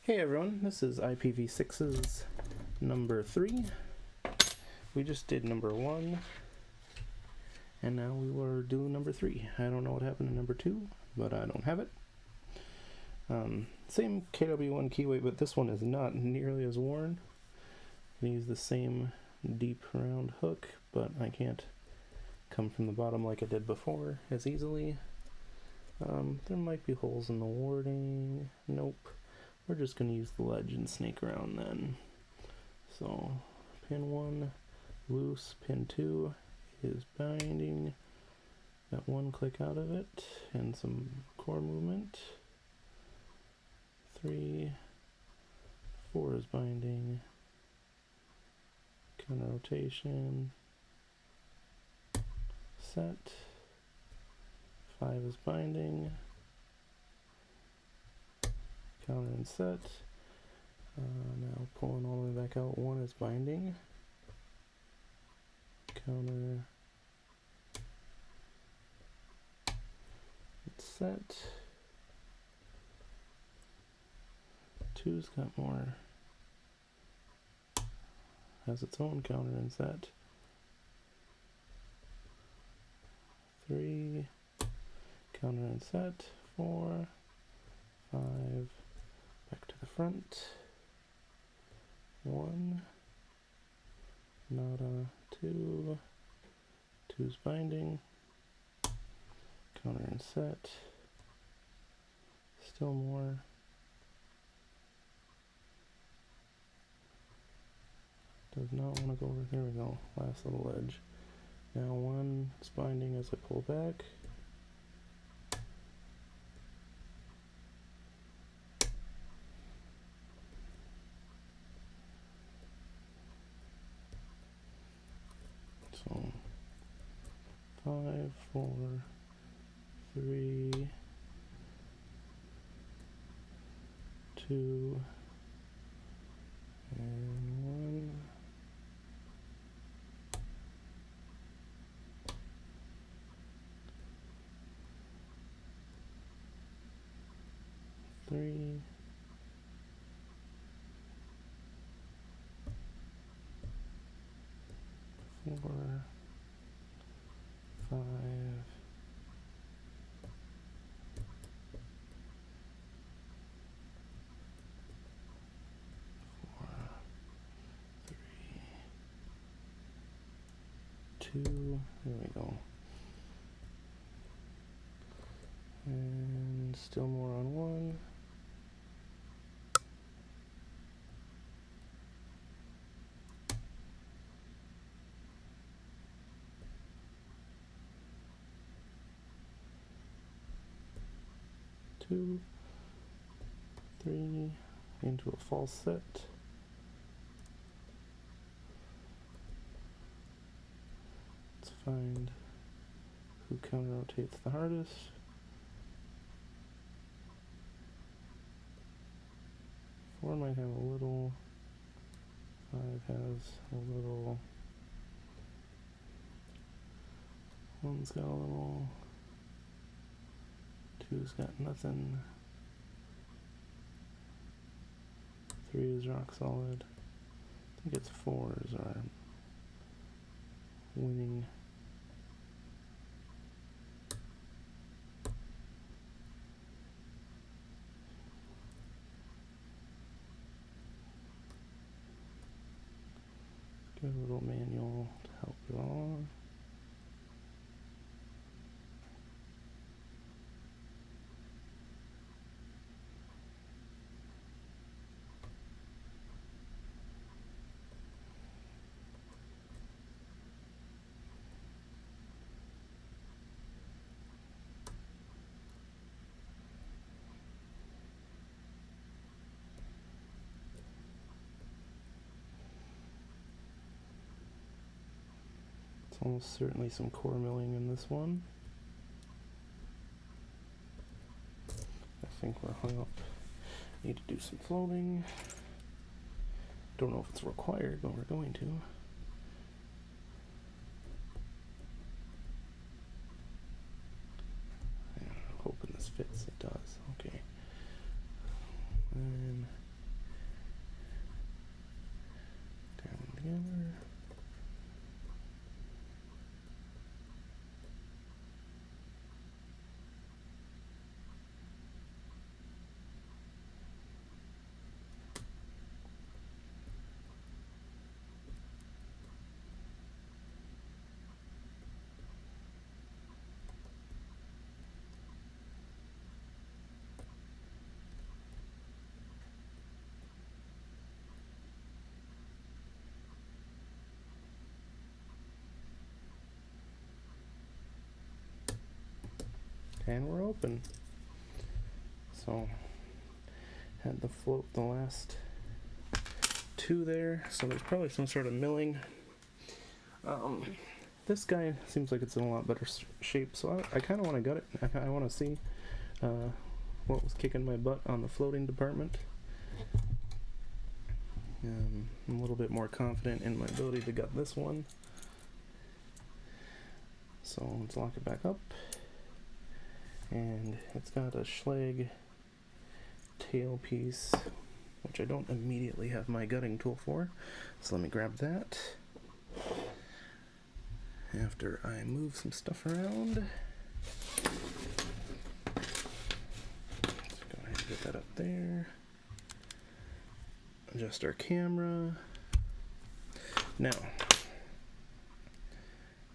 Hey everyone, this is ipv6's number 3. We just did number 1, and now we were doing number 3. I don't know what happened in number 2, but I don't have it. Same KW1 keyweight, but this one is not nearly as worn. I use the same deep round hook, but I can't come from the bottom like I did before as easily. There might be holes in the warding. Nope. We're just going to use the ledge and snake around then. So pin 1 loose, pin 2 is binding. Got 1 click out of it and some core movement. 3, 4 is binding. Counter rotation. Set. 5 is binding. Counter and set. Now pulling all the way back out, 1 is binding. Counter. Set. 2's got more. Has its own counter and set. 3. Counter and set. 4. 5. Back to the front. 1. Nada. 2. 2's binding. Counter and set. Still more. Does not want to go over. There we go. Last little edge. Now 1 is binding as I pull back. So 5, 4, 3, 2, and 1. Three, 4, 5, 4, 3, 2. There we go. And still more on 1. Two, 3, into a false set. Let's find who counter rotates the hardest. 4 might have a little. 5 has a little. 1's got a little. 2's got nothing. 3 is rock solid. I think it's 4's are winning. Get a little manual to help you along. It's almost certainly some core milling in this one. I think we're hung up. Need to do some floating. Don't know if it's required, but we're going to. I'm hoping this fits. It does. Okay. And together. And we're open. So had to float the last two there, so there's probably some sort of milling. This guy seems like it's in a lot better shape, so I kind of want to gut it. I want to see what was kicking my butt on the floating department. I'm a little bit more confident in my ability to gut this one. So let's lock it back up. And it's got a Schlage tailpiece, which I don't immediately have my gutting tool for. So let me grab that. After I move some stuff around. Let's go ahead and get that up there. Adjust our camera. Now,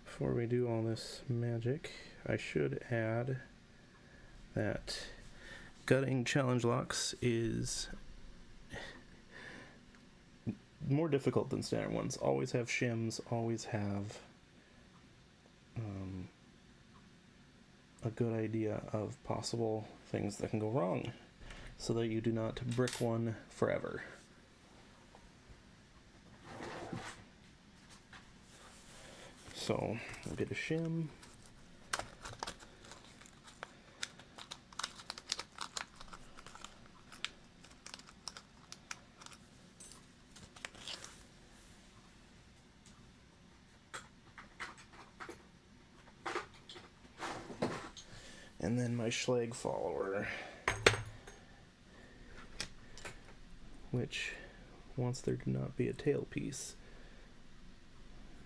before we do all this magic, I should add that gutting challenge locks is more difficult than standard ones. Always have shims, always have a good idea of possible things that can go wrong so that you do not brick one forever. So I'll get a shim. And then my Schlage follower, which wants there to not be a tailpiece,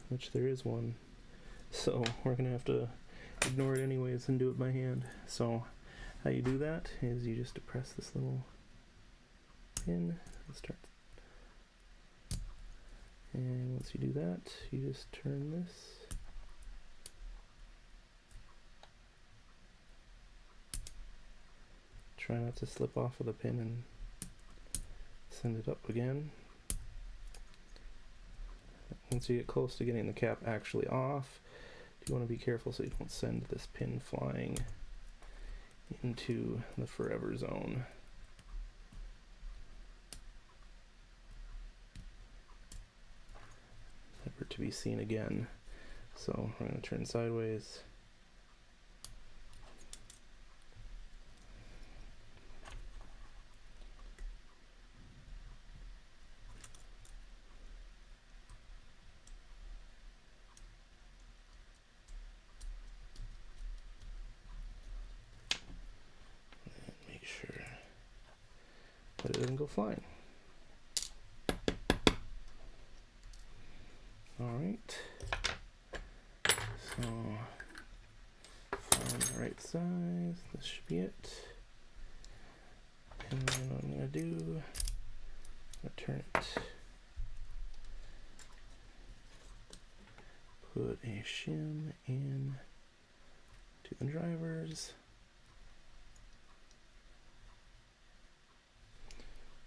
which there is one. So we're going to have to ignore it anyways and do it by hand. So how you do that is you just depress this little pin and start. And once you do that, you just turn this. Try not to slip off of the pin and send it up again. Once you get close to getting the cap actually off, you want to be careful so you don't send this pin flying into the forever zone. Never to be seen again. So we're going to turn sideways. But it doesn't go flying. Alright. So, find the right size. This should be it. And then what I'm going to do, I'm going to turn it. Put a shim in to the drivers.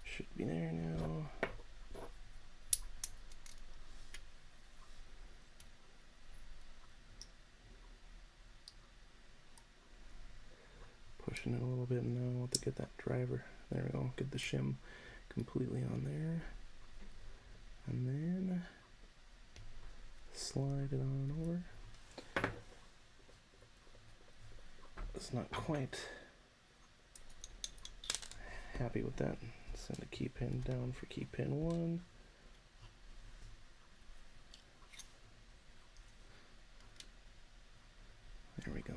Should be there now. Pushing it a little bit, and now I want to get that driver. There we go. Get the shim completely on there. And then slide it on over. It's not quite happy with that. Send a key pin down for key pin 1. There we go.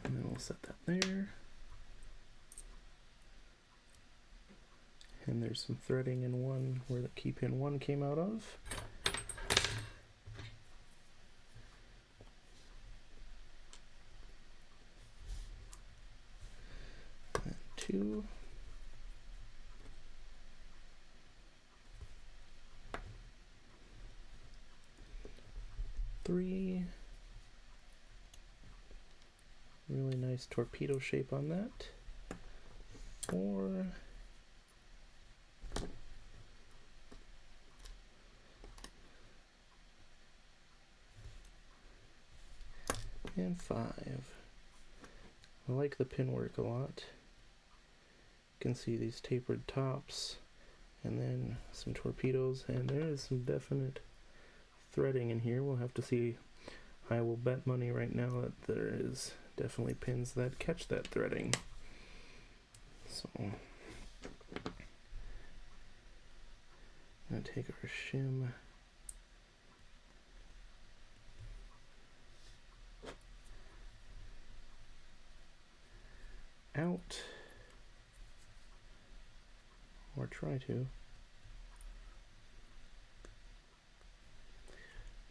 And then we'll set that there. There's some threading in one where the key pin 1 came out of. And 2. 3. Really nice torpedo shape on that. 4. And 5. I like the pin work a lot. You can see these tapered tops and then some torpedoes, and there is some definite threading in here. We'll have to see. I will bet money right now that there is definitely pins that catch that threading. So I'm going to take our shim out, or try to.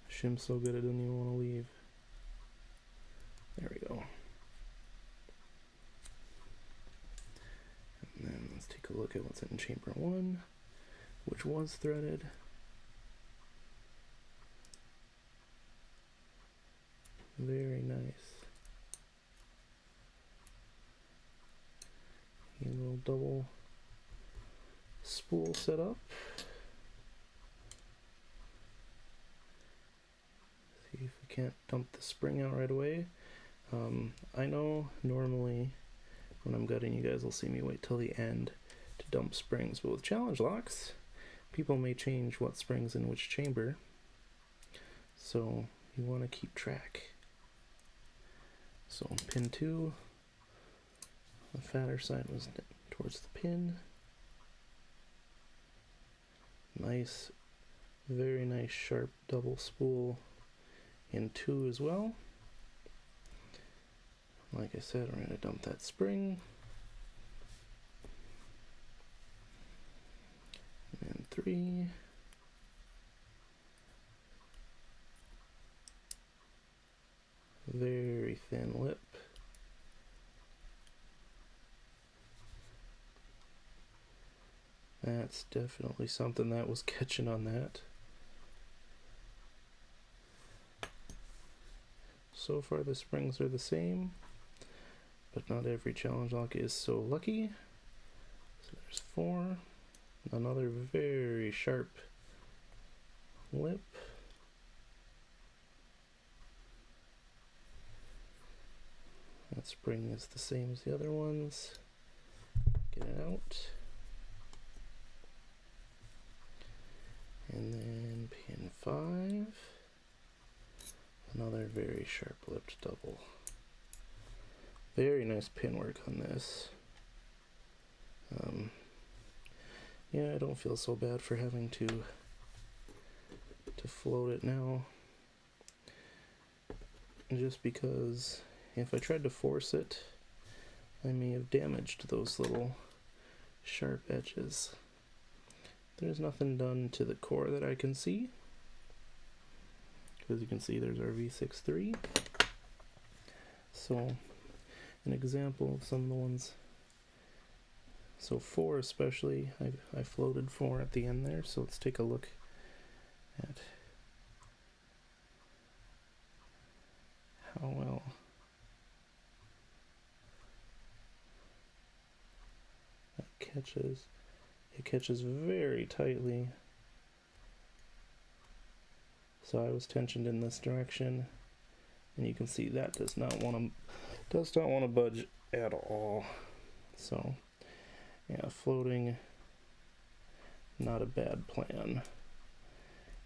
Shim's so good I didn't even want to leave. There we go. And then let's take a look at what's in chamber 1, which was threaded. Very nice. A little double spool set up. See if we can't dump the spring out right away. I know normally when I'm gutting, you guys will see me wait till the end to dump springs, but with challenge locks, people may change what springs in which chamber, so you want to keep track. So pin 2, the fatter side was towards the pin. Nice, very nice sharp double spool in 2 as well. Like I said, we're going to dump that spring. And 3. Very thin lip. That's definitely something that was catching on that. So far the springs are the same, but not every challenge lock is so lucky. So there's 4. Another very sharp lip. That spring is the same as the other ones. Get it out. And then pin 5. Another very sharp lipped double. Very nice pin work on this. Yeah, I don't feel so bad for having to float it now. Just because if I tried to force it, I may have damaged those little sharp edges. There's nothing done to the core that I can see. As you can see, there's our V6-3. So, an example of some of the ones. So 4 especially, I floated 4 at the end there, so let's take a look at how well that catches. It catches very tightly. So I was tensioned in this direction, and you can see that does not want to budge at all. So yeah, floating, not a bad plan.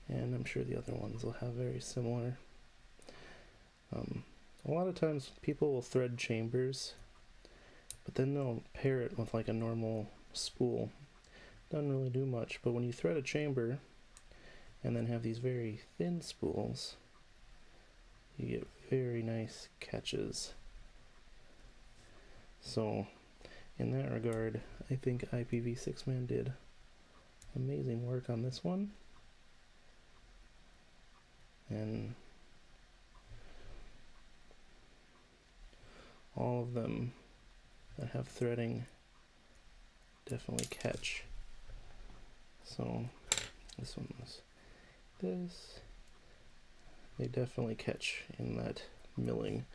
And I'm sure the other ones will have very similar. A lot of times people will thread chambers, but then they'll pair it with like a normal spool. Doesn't really do much, but when you thread a chamber and then have these very thin spools, you get very nice catches. So in that regard, I think ipv6man did Amazing work on this one. And all of them that have threading definitely catch. So this one was this. They definitely catch in that milling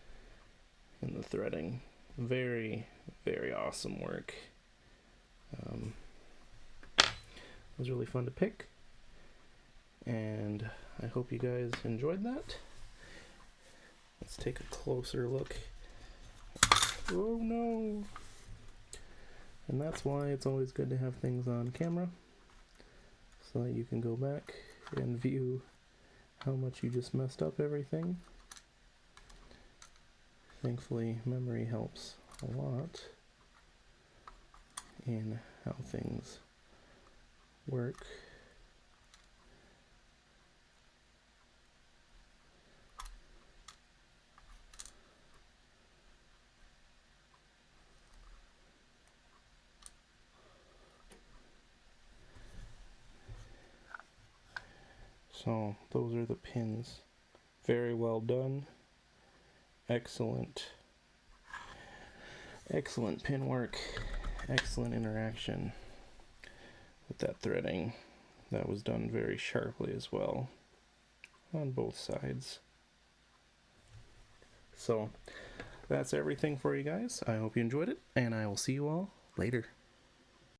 and the threading. Very, very awesome work. It was really fun to pick, and I hope you guys enjoyed that. Let's take a closer look. Oh no! And that's why it's always good to have things on camera, so that you can go back and view how much you just messed up everything. Thankfully, memory helps a lot in how things work. So those are the pins. Very well done. Excellent. Excellent pin work. Excellent interaction with that threading. That was done very sharply as well on both sides. So that's everything for you guys. I hope you enjoyed it, and I will see you all later.